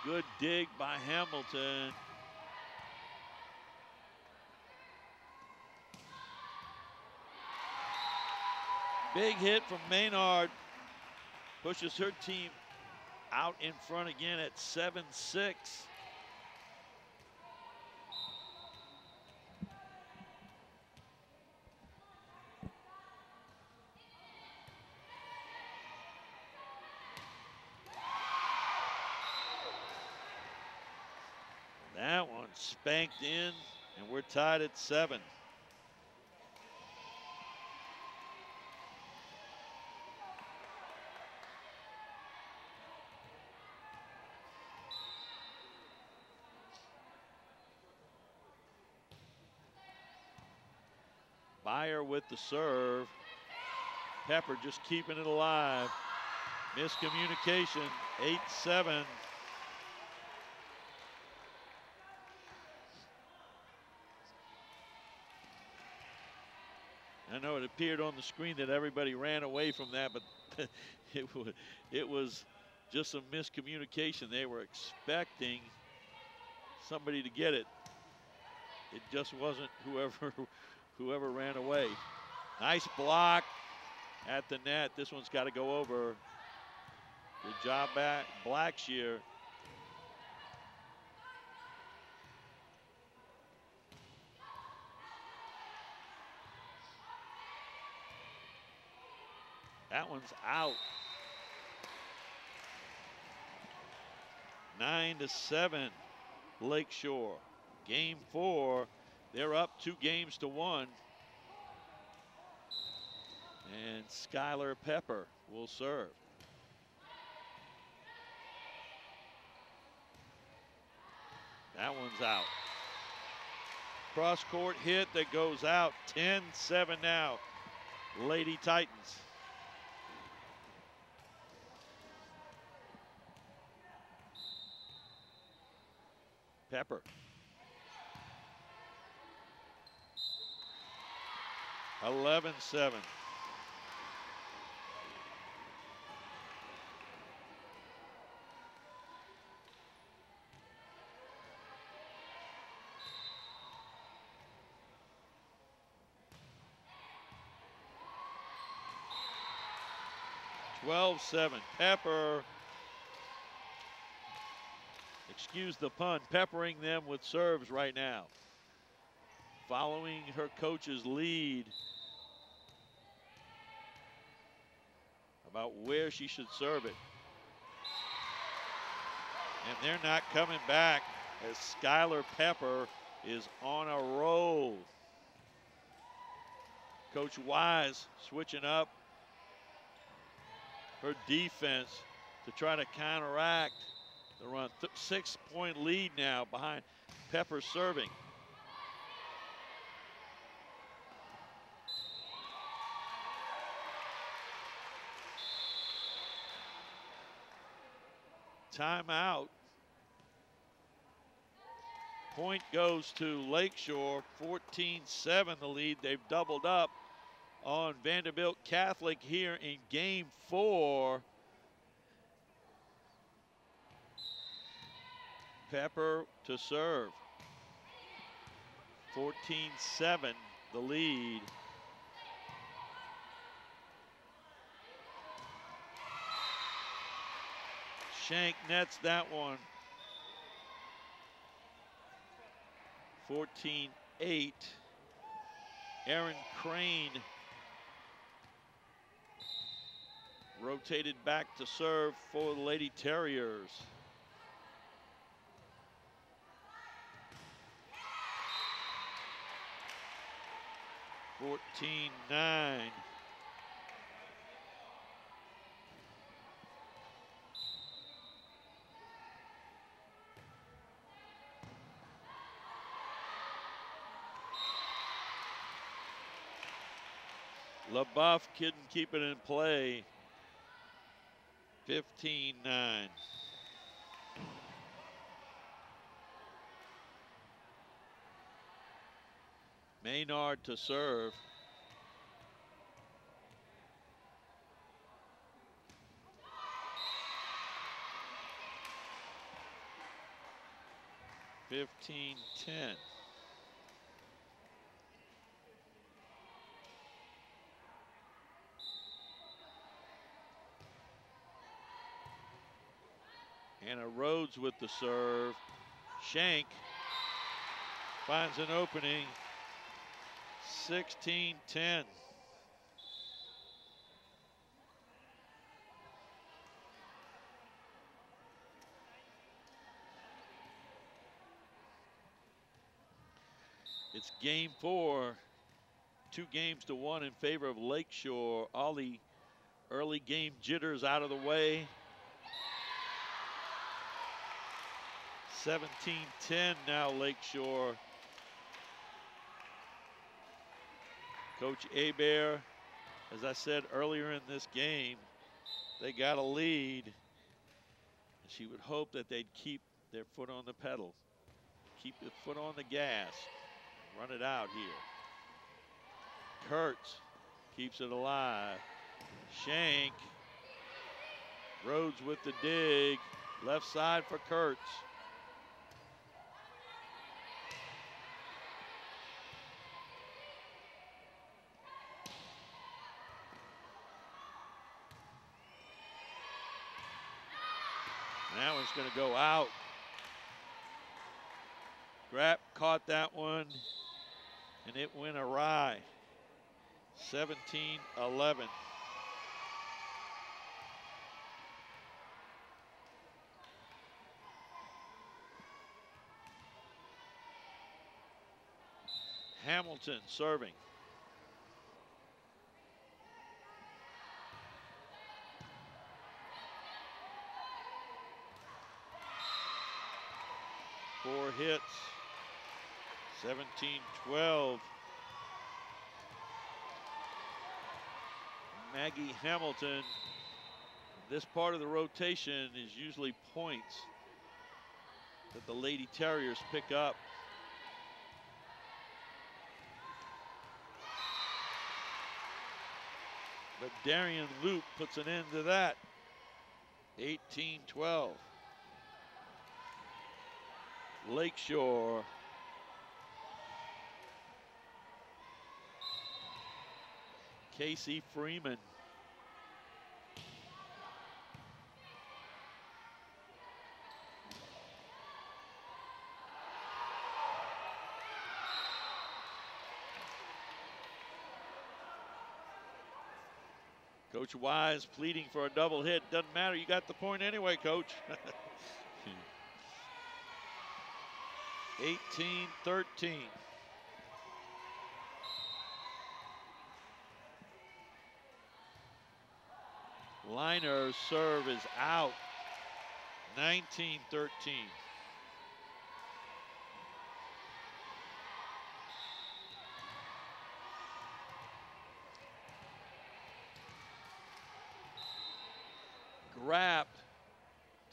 Good dig by Hamilton. Big hit from Maynard. Pushes her team out in front again at 7-6. That one spanked in, and we're tied at 7. Beyer with the serve. Pepper just keeping it alive. Miscommunication, 8-7. I know it appeared on the screen that everybody ran away from that, but it was just some miscommunication. They were expecting somebody to get it. It just wasn't whoever ran away. Nice block at the net. This one's got to go over. Good job back, Blackshear. That one's out. 9-7, Lakeshore. Game 4, they're up 2 games to 1. And Skylar Pepper will serve. That one's out. Cross-court hit that goes out. 10-7 now, Lady Titans. Pepper. (11-7). Pepper, excuse the pun, peppering them with serves right now. Following her coach's lead about where she should serve it. And they're not coming back as Skylar Pepper is on a roll. Coach Wise switching up her defense to try to counteract the run. 6-point lead now behind Pepper serving. timeout. Point goes to Lakeshore, 14-7 the lead. They've doubled up on Vanderbilt Catholic here in game 4. Pepper to serve. 14-7 the lead. Shank nets that one. 14-8. Aaron Crane rotated back to serve for the Lady Terriers. (14-9). LaBeouf couldn't keep it in play. 15-9. Maynard to serve. (15-10). Anna Rhodes with the serve. Shank finds an opening. 16-10. It's game 4. 2 games to 1 in favor of Lakeshore. All the early game jitters out of the way. 17-10 now Lakeshore. Coach Hebert, as I said earlier in this game, they got a lead. She would hope that they'd keep their foot on the pedal, keep the foot on the gas, run it out here. Kurtz keeps it alive. Shank. Rhodes with the dig. Left side for Kurtz. That one's going to go out. Grapp caught that one, and it went awry. 17-11. Hamilton serving. Four hits, 17-12. Maggie Hamilton, this part of the rotation is usually points that the Lady Terriers pick up. But Darian Loop puts an end to that. 18-12. Lakeshore. Casey Freeman. Coach Wise pleading for a double hit. Doesn't matter, you got the point anyway, Coach. 18-13. Liner's serve is out. 19-13. Grapp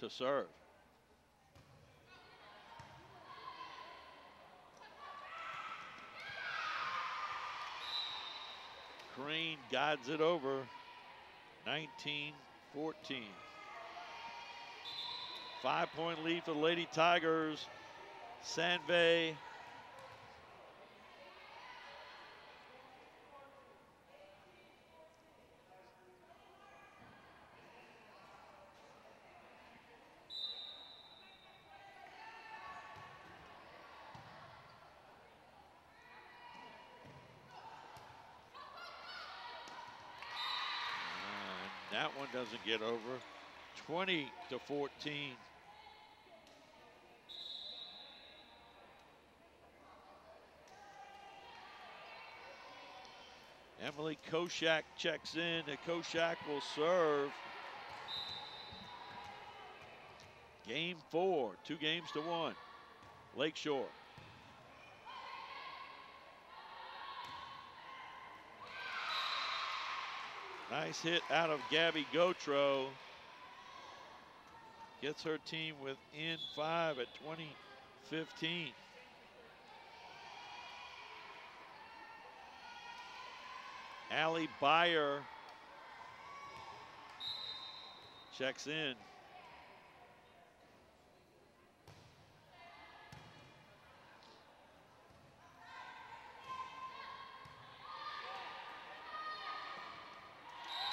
to serve. Crane guides it over, 19-14. 5-point lead for the Lady Tigers. Sanve. That one doesn't get over. 20-14. Emily Koshak checks in, and Koshak will serve. Game 4, 2-1. Lakeshore. Nice hit out of Gabby Gautreaux. Gets her team within 5 at 20-15. Allie Beyer checks in.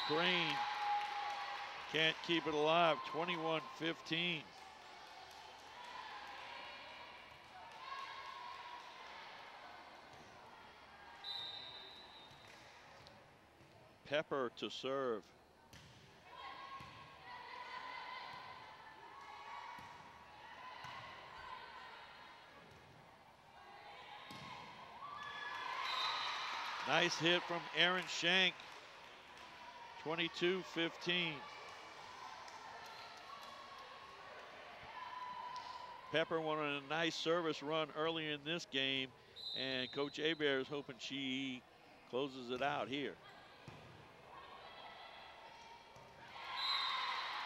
Crane can't keep it alive, 21-15. Pepper to serve. Nice hit from Erin Shank. 22-15. Pepper wanted a nice service run early in this game, and Coach Hebert is hoping she closes it out here.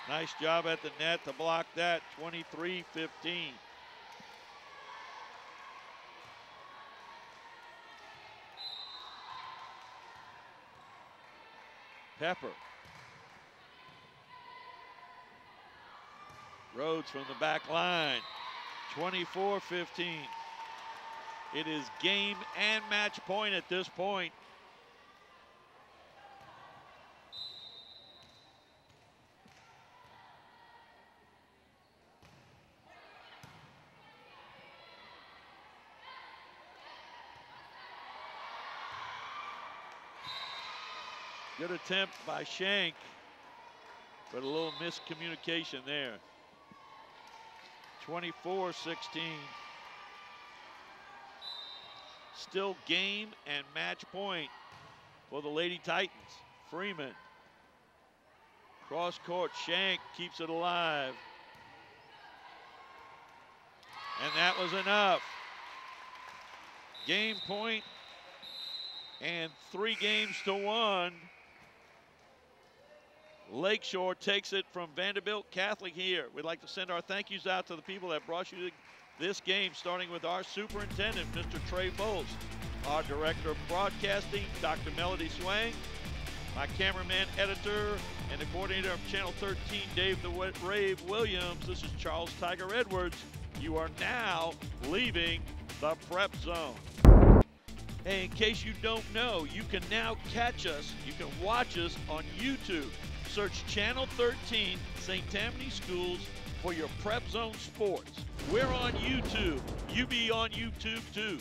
Nice job at the net to block that, 23-15. Pepper. Rhodes from the back line, 24-15. It is game and match point at this point. Good attempt by Shank, but a little miscommunication there. 24-16. Still game and match point for the Lady Titans. Freeman. Cross court, Shank keeps it alive. And that was enough. Game point and 3-1. Lakeshore takes it from Vanderbilt Catholic here. We'd like to send our thank yous out to the people that brought you to this game, starting with our superintendent, Mr. Trey Foltz, our director of broadcasting, Dr. Melody Swang, my cameraman, editor, and the coordinator of Channel 13, Dave the Rave Williams. This is Charles Tiger Edwards. You are now leaving the prep zone. Hey, in case you don't know, you can now catch us, you can watch us on YouTube. Search Channel 13, St. Tammany Schools for your Prep Zone Sports. We're on YouTube. You be on YouTube too.